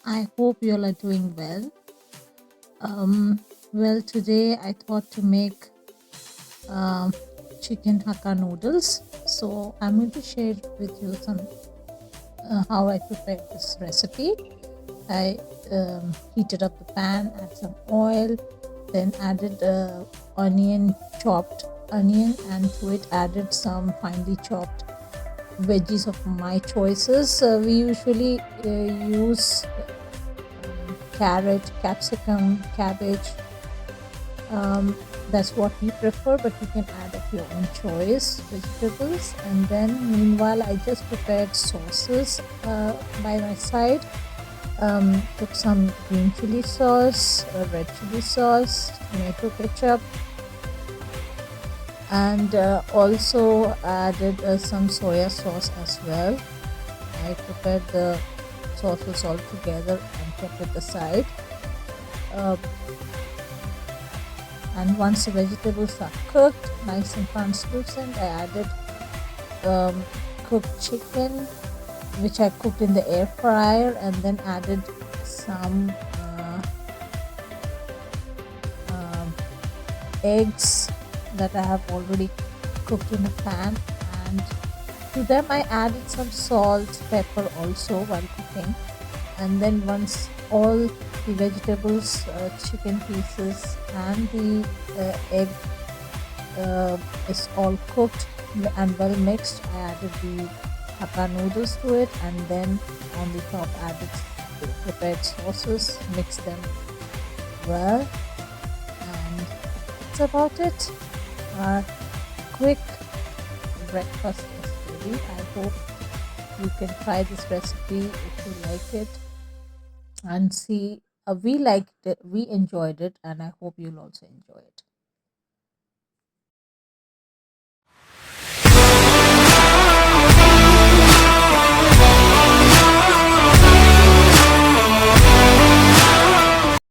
I hope you all are doing well. Well, today I thought to make um, chicken Hakka noodles. So I'm going to share with you some how I prepared this recipe. I heated up the pan, add some oil, then added chopped onion, and to it added some finely chopped veggies of my choices. We usually use carrot, capsicum, cabbage. That's what we prefer, but you can add of your own choice vegetables. And then, meanwhile, I just prepared sauces by my side. Took some green chili sauce, red chili sauce, tomato ketchup, and also added some soya sauce as well. I prepared the sauces all together and kept it aside. Uh, and once the vegetables are cooked nice and translucent, I added cooked chicken which I cooked in the air fryer, and then added some um, eggs that I have already cooked in a pan, and to them I added some salt, pepper also while cooking. And then once all the vegetables, chicken pieces, and the egg is all cooked and well mixed, I added the Hakka noodles to it, and then on the top added the prepared sauces, mix them well, and that's about it. Our quick breakfast is ready. I hope you can try this recipe if you like it and see. We liked it, we enjoyed it, and I hope you'll also enjoy it.